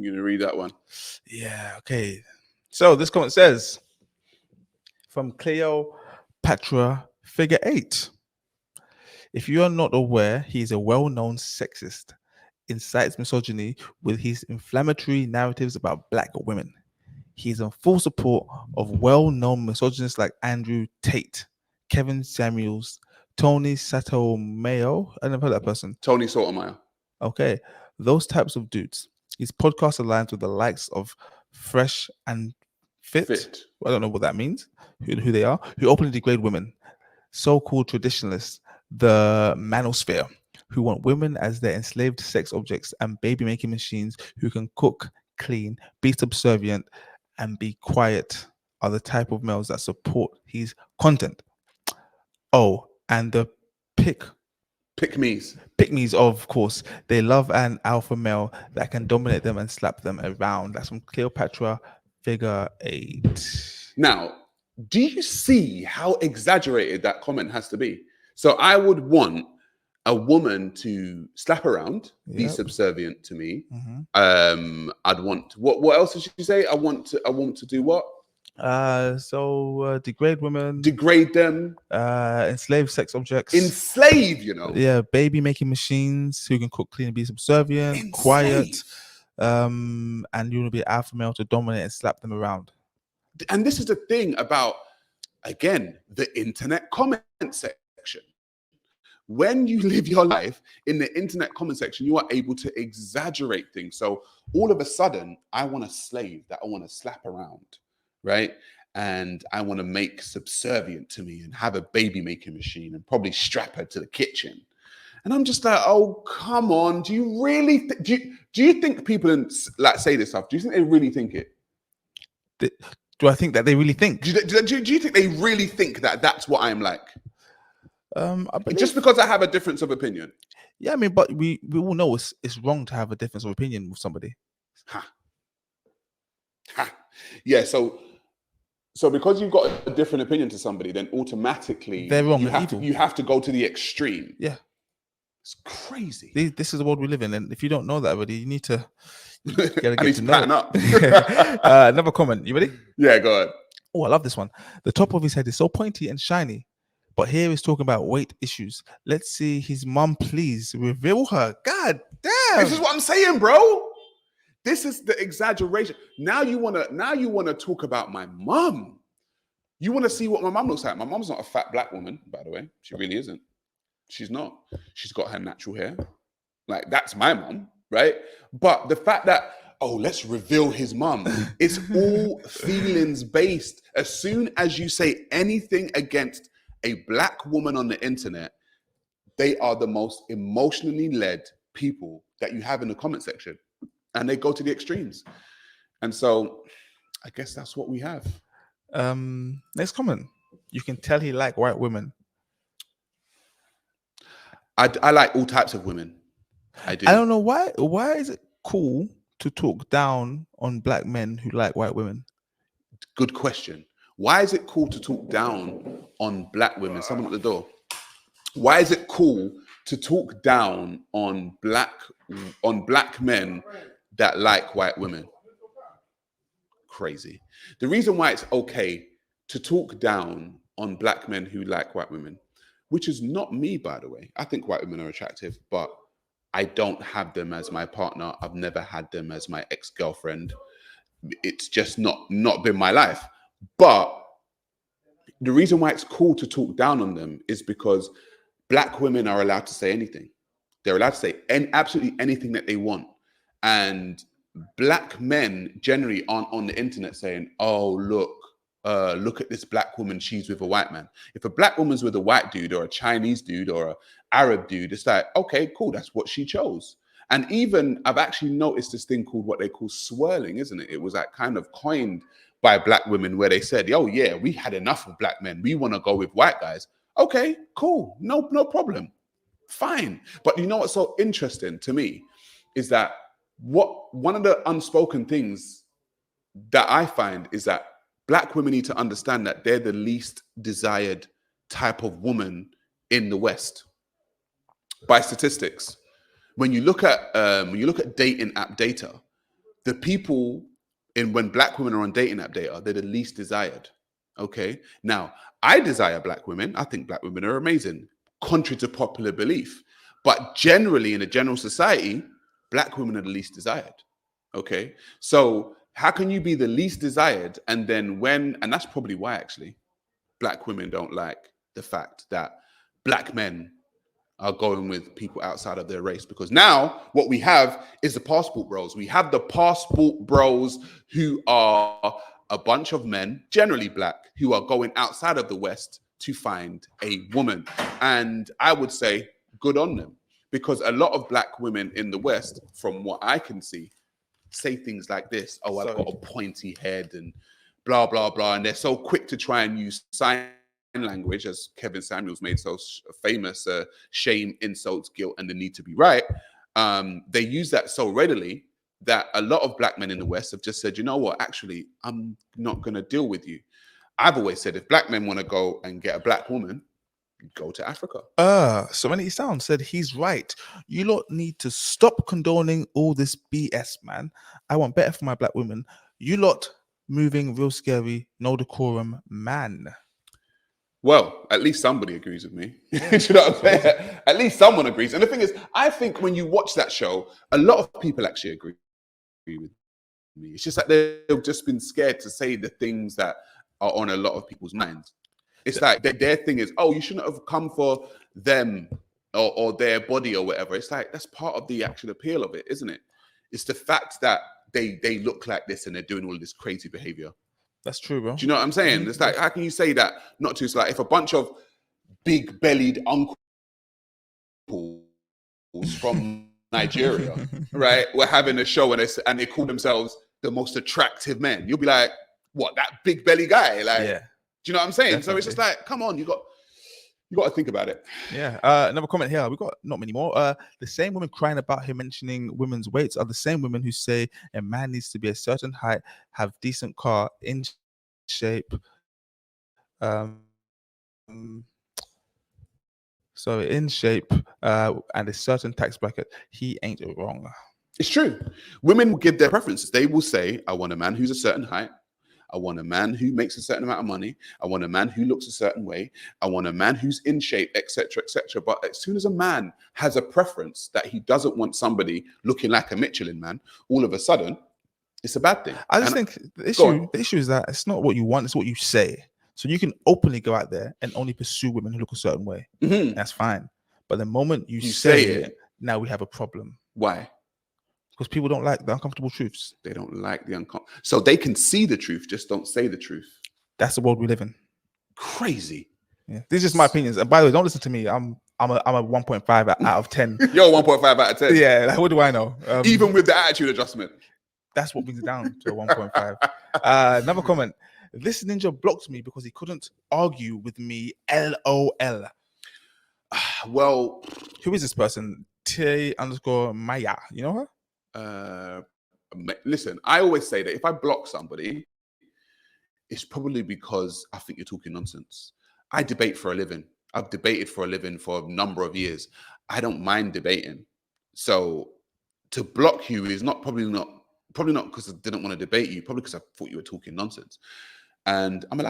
I'm going to read that one. Yeah, okay. So this comment says, from Cleopatra Figure 8. If you are not aware, he is a well-known sexist, incites misogyny with his inflammatory narratives about black women. He is in full support of well-known misogynists like Andrew Tate, Kevin Samuels, Tony Sotomayor. I never heard that person. Tony Sotomayor. Okay, those types of dudes. His podcast aligns with the likes of Fresh and Fit. I don't know what that means, who they are, who openly degrade women. So-called traditionalists, the manosphere, who want women as their enslaved sex objects, and baby-making machines who can cook, clean, be subservient, and be quiet are the type of males that support his content. Oh, and the pick-me's, of course. They love an alpha male that can dominate them and slap them around. That's from Cleopatra Figure 8. Now, do you see how exaggerated that comment has to be? So I would want a woman to slap around, be subservient to me. Mm-hmm. I'd want what else did you say? I want to do what? Degrade women, degrade them, enslave sex objects, enslave. Yeah, baby making machines who can cook, clean, and be subservient, quiet. And you want to be alpha male to dominate and slap them around. And this is the thing about, again, the internet comment section. When you live your life in the internet comment section, you are able to exaggerate things. So all of a sudden, I want a slave that I want to slap around, right? And I want to make subservient to me and have a baby making machine and probably strap her to the kitchen. And I'm just like, oh, come on. Do you really, do you think people say this stuff? Do you think they really think it? Do I think that they really think? Do you think they really think that that's what I'm like? Just because I have a difference of opinion. Yeah, I mean, but we all know it's wrong to have a difference of opinion with somebody. Yeah, so because you've got a different opinion to somebody, then automatically they're wrong. You have to go to the extreme. Yeah, it's crazy. This is the world we live in, and if you don't know that already, you need to. I need to pattern up. Another comment. You ready? Yeah, go ahead. Oh, I love this one. The top of his head is so pointy and shiny. But here he's talking about weight issues. Let's see his mum, please reveal her. God damn! This is what I'm saying, bro. This is the exaggeration. Now you wanna talk about my mum. You wanna see what my mum looks like. My mum's not a fat black woman, by the way. She really isn't. She's not. She's got her natural hair. Like, that's my mum, right? But the fact that, oh, let's reveal his mum. It's all feelings based. As soon as you say anything against a black woman on the internet, they are the most emotionally led people that you have in the comment section, and they go to the extremes. And so I guess that's what we have. Next comment. You can tell he like white women. I like all types of women. I do. I don't know why. Why is it cool to talk down on black men who like white women? Good question. Why is it cool to talk down on black women? Someone at the door. Why is it cool to talk down on black men that like white women? Crazy. The reason why it's okay to talk down on black men who like white women, which is not me, by the way. I think white women are attractive, but I don't have them as my partner. I've never had them as my ex-girlfriend. It's just not been my life. But the reason why it's cool to talk down on them is because black women are allowed to say anything. They're allowed to say absolutely anything that they want. And black men generally aren't on the internet saying, oh, look at this black woman, she's with a white man. If a black woman's with a white dude or a Chinese dude or an Arab dude, it's like, okay, cool, that's what she chose. And even I've actually noticed this thing called what they call swirling, isn't it? It was like kind of coined by black women where they said, oh yeah, we had enough of black men. We want to go with white guys. Okay, cool. No problem. Fine. But you know what's so interesting to me is that one of the unspoken things that I find is that black women need to understand that they're the least desired type of woman in the West by statistics. When you look at dating app data, the people when black women are on dating app data, they're the least desired. Okay. Now, I desire black women. I think black women are amazing, contrary to popular belief. But generally, in a general society, black women are the least desired. Okay. So how can you be the least desired? And then and that's probably why actually black women don't like the fact that black men are going with people outside of their race, because now what we have is the passport bros. We have the passport bros who are a bunch of men, generally black, who are going outside of the West to find a woman. And I would say good on them, because a lot of black women in the West, from what I can see, say things like this: oh, I've got a pointy head and blah, blah, blah. And they're so quick to try and use sign language, as Kevin Samuels made so famous, shame, insults, guilt, and the need to be right. They use that so readily that a lot of black men in the West have just said, you know what, actually, I'm not going to deal with you. I've always said, if black men want to go and get a black woman, go to Africa. So when he sound said he's right. You lot need to stop condoning all this BS, man. I want better for my black women. You lot moving real scary, no decorum, man. Well, at least somebody agrees with me. Do you know what I'm saying? At least someone agrees. And the thing is, I think when you watch that show, a lot of people actually agree with me. It's just that they've just been scared to say the things that are on a lot of people's minds. It's like their thing is, oh, you shouldn't have come for them or their body or whatever. It's like, that's part of the actual appeal of it, isn't it? It's the fact that they look like this and they're doing all this crazy behavior. That's true, bro. Do you know what I'm saying? It's like, how can you say that not to? It's like if a bunch of big-bellied uncles from Nigeria, right, were having a show and they call themselves the most attractive men, you'll be like, what, that big belly guy? Like, Yeah. do you know what I'm saying? Definitely. So it's just like, come on, you got to think about it. Yeah. Another comment here. We got not many more. The same women crying about him mentioning women's weights are the same women who say a man needs to be a certain height, have decent car, in shape. So in shape and a certain tax bracket. He ain't wrong. It's true. Women will give their preferences. They will say, I want a man who's a certain height. I want a man who makes a certain amount of money. I want a man who looks a certain way. I want a man who's in shape, etc., etc. But as soon as a man has a preference that he doesn't want somebody looking like a Michelin man, all of a sudden, it's a bad thing. I just think the issue is that it's not what you want, it's what you say. So you can openly go out there and only pursue women who look a certain way. Mm-hmm. That's fine. But the moment you say it, now we have a problem. Why? Because people don't like the uncomfortable truths. They don't like the uncomfortable. So they can see the truth, just don't say the truth. That's the world we live in. Crazy. Yeah. This is just my opinions. And by the way, don't listen to me. I'm a 1.5 out of 10. You're 1.5 out of 10. Yeah, like, what do I know? Even with the attitude adjustment. That's what brings it down to a 1.5. Another comment. This ninja blocked me because he couldn't argue with me. LOL. Well, who is this person? T_Maya. You know her? Listen, I always say that if I block somebody, it's probably because I think you're talking nonsense. I debate for a living. I've debated for a living for a number of years. I don't mind debating. So to block you is probably not because I didn't want to debate you, probably because I thought you were talking nonsense. And I'm allowed